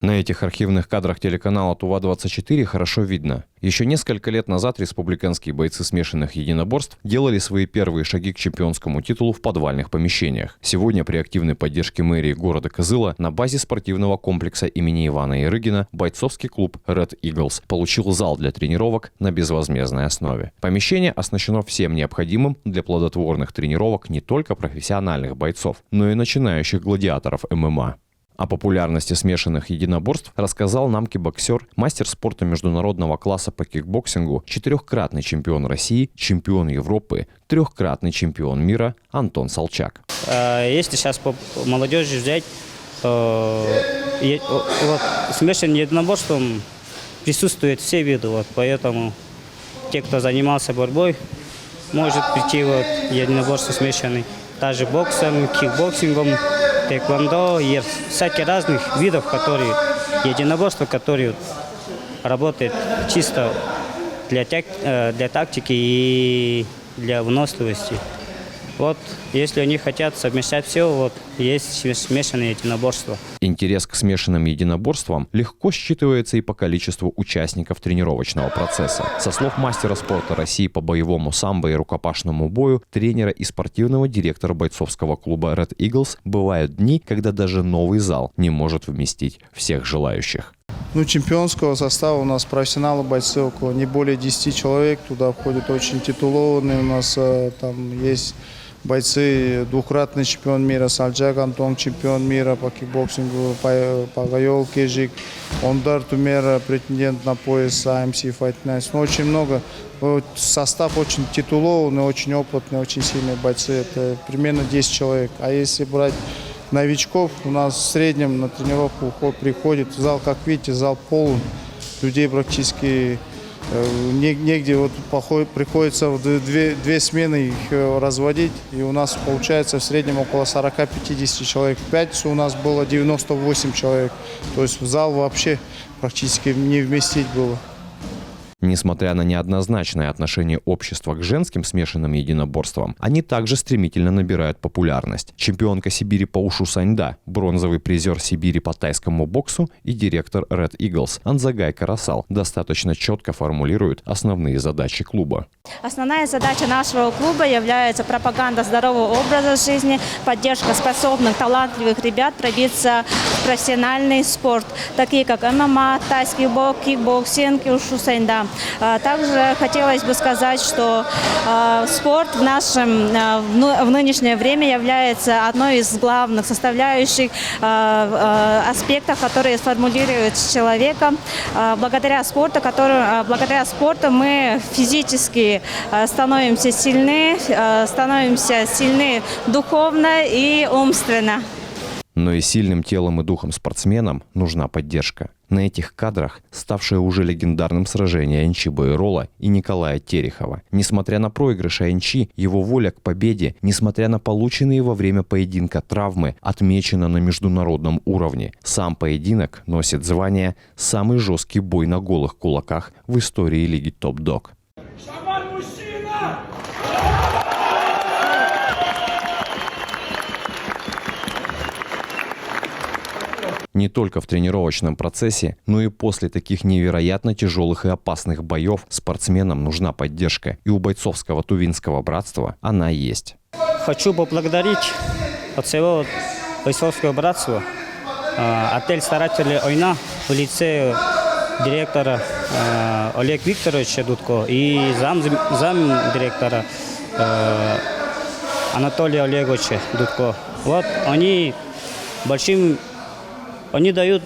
На этих архивных кадрах телеканала Тува-24 хорошо видно. Еще несколько лет назад республиканские бойцы смешанных единоборств делали свои первые шаги к чемпионскому титулу в подвальных помещениях. Сегодня при активной поддержке мэрии города Кызыла на базе спортивного комплекса имени Ивана Ярыгина бойцовский клуб Red Eagles получил зал для тренировок на безвозмездной основе. Помещение оснащено всем необходимым для плодотворных тренировок не только профессиональных бойцов, но и начинающих гладиаторов ММА. О популярности смешанных единоборств рассказал нам кикбоксер, мастер спорта международного класса по кикбоксингу, четырехкратный чемпион России, чемпион Европы, трехкратный чемпион мира Антон Солчак. Если сейчас по молодежи взять, смешанным единоборством присутствуют все виды, поэтому те, кто занимался борьбой, может прийти единоборство смешанный, даже боксом, кикбоксингом, тэквондо, и всяких разных видов, единоборства, которые работают чисто для тактики и для выносливости. Если они хотят совмещать все, есть смешанные единоборства. Интерес к смешанным единоборствам легко считывается и по количеству участников тренировочного процесса. Со слов мастера спорта России по боевому самбо и рукопашному бою, тренера и спортивного директора бойцовского клуба Red Eagles, бывают дни, когда даже новый зал не может вместить всех желающих. Чемпионского состава у нас профессионалы бойцы около не более 10 человек. Туда входят очень титулованные. У нас там есть бойцы, двукратный чемпион мира Солчак Антон, чемпион мира по кикбоксингу, Пагайол Кежик, Ондар Тумера, претендент на пояс AMC Fight Night. Очень много. Состав очень титулованный, очень опытный, очень сильные бойцы. Это примерно 10 человек. А если брать новичков, у нас в среднем на тренировку приходит зал, как видите, зал полон. Людей практически негде, приходится в две смены их разводить. И у нас получается в среднем около 40-50 человек. В пятницу у нас было 98 человек. То есть в зал вообще практически не вместить было. Несмотря на неоднозначное отношение общества к женским смешанным единоборствам, они также стремительно набирают популярность. Чемпионка Сибири по ушу Саньда, бронзовый призер Сибири по тайскому боксу и директор Red Eagles Анзагай Карасал достаточно четко формулируют основные задачи клуба. Основная задача нашего клуба является пропаганда здорового образа жизни, поддержка способных, талантливых ребят пробиться в профессиональный спорт, такие как ММА, тайский бокс, кикбоксинг и ушу Саньда. Также хотелось бы сказать, что спорт в нынешнее время является одной из главных составляющих аспектов, которые сформулируют человека. Благодаря спорту мы физически становимся сильны духовно и умственно. Но и сильным телом и духом спортсменам нужна поддержка. На этих кадрах ставшее уже легендарным сражение Аянчи Байрола и Николая Терехова. Несмотря на проигрыш Аянчи, его воля к победе, несмотря на полученные во время поединка травмы, отмечена на международном уровне. Сам поединок носит звание «Самый жесткий бой на голых кулаках в истории лиги Топ-Дог». Не только в тренировочном процессе, но и после таких невероятно тяжелых и опасных боев спортсменам нужна поддержка. И у бойцовского Тувинского братства она есть. Хочу поблагодарить от всего бойцовского братства отель «Старатели Ойна» в лице директора Олега Викторовича Дудко и замдиректора Анатолия Олеговича Дудко. Они дают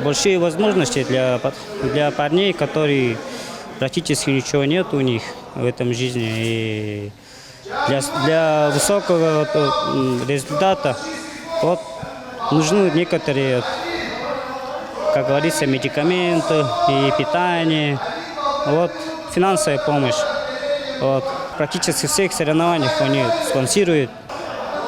большие возможности для парней, которые практически ничего нет у них в этом жизни. И для высокого результата нужны некоторые, как говорится, медикаменты и питание, финансовая помощь. Практически в всех соревнованиях они спонсируют.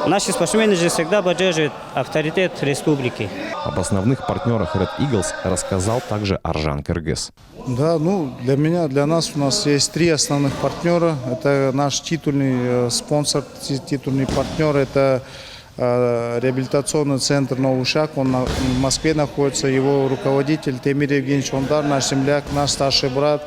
Наши спортсмены же всегда поддерживают авторитет республики. Об основных партнерах Red Eagles рассказал также Аржан Кыргыз. Да, для нас у нас есть 3 основных партнера. Это наш титульный спонсор, титульный партнер. Это реабилитационный центр «Новый шаг», он в Москве находится, его руководитель Темир Евгеньевич Ондар, наш земляк, наш старший брат.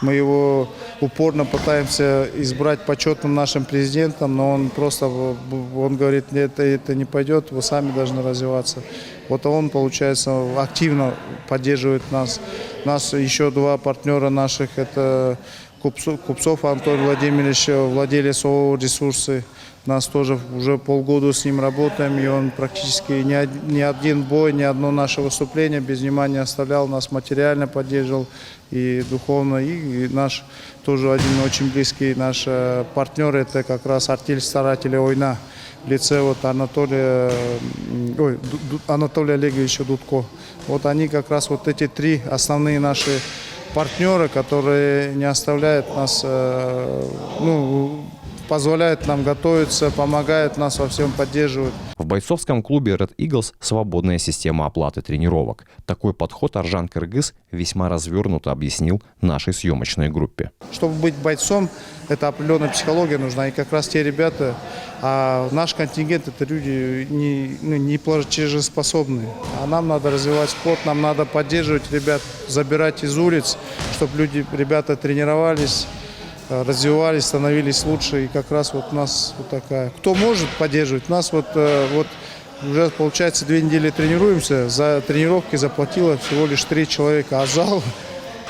Мы его упорно пытаемся избрать почетным нашим президентом, но он просто, он говорит, нет, это не пойдет, вы сами должны развиваться. Вот он, получается, активно поддерживает нас. У нас еще два партнера наших, это Купцов Анатолий Владимирович, владелец ООО «Ресурсы». Нас тоже уже полгода с ним работаем, и он практически ни один бой, ни одно наше выступление без внимания оставлял, нас материально поддерживал и духовно. И наш тоже один очень близкий наш партнер, это как раз артель старателей «Ойна» в лице вот Анатолия Олеговича Дудко. Вот они как раз вот эти три основные наши партнеры, которые не оставляют нас, позволяют нам готовиться, помогают нас во всем, поддерживают. В бойцовском клубе Red Eagles свободная система оплаты тренировок. Такой подход Аржан Кыргыз весьма развернуто объяснил нашей съемочной группе. Чтобы быть бойцом, это определенная психология нужна. И как раз те ребята, наш контингент, это люди не платежеспособные. А нам надо развивать спорт, нам надо поддерживать ребят, забирать из улиц, чтобы ребята тренировались, развивались, становились лучше. И как раз вот у нас вот такая. Кто может поддерживать? У нас вот уже, получается, 2 недели тренируемся. За тренировки заплатило всего лишь 3 человека, а зал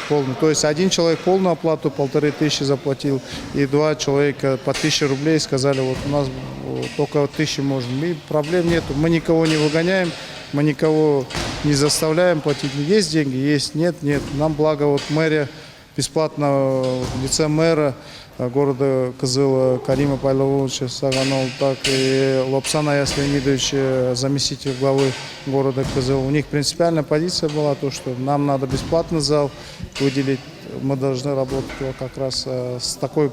полный. То есть один человек полную оплату, 1500 заплатил, и 2 человека по 1000 рублей сказали, вот у нас только 1000 можем. И проблем нету. Мы никого не выгоняем, мы никого не заставляем платить. Есть деньги, есть, нет. Нам благо вот мэрия бесплатно в лице мэра города Кызыла Карима Павловича Саганова, так и Лобсана Яслемидовича, заместитель главы города Кызыла. У них принципиальная позиция была то, что нам надо бесплатный зал выделить. Мы должны работать как раз с такой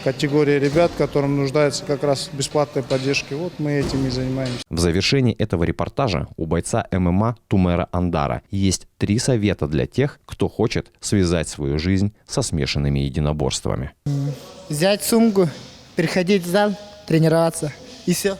категорией ребят, которым нуждается как раз в бесплатной поддержке. Вот мы этим и занимаемся. В завершении этого репортажа у бойца ММА Тумера Андара есть 3 совета для тех, кто хочет связать свою жизнь со смешанными единоборствами. Взять сумку, приходить в зал, тренироваться и все.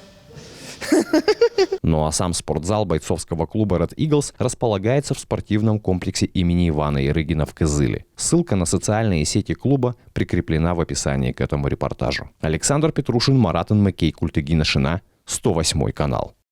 Ну а сам спортзал бойцовского клуба Red Eagles располагается в спортивном комплексе имени Ивана Ярыгина в Кызыле. Ссылка на социальные сети клуба прикреплена в описании к этому репортажу. Александр Петрушин, Марат Макей, Культыгина Шина, 108 канал.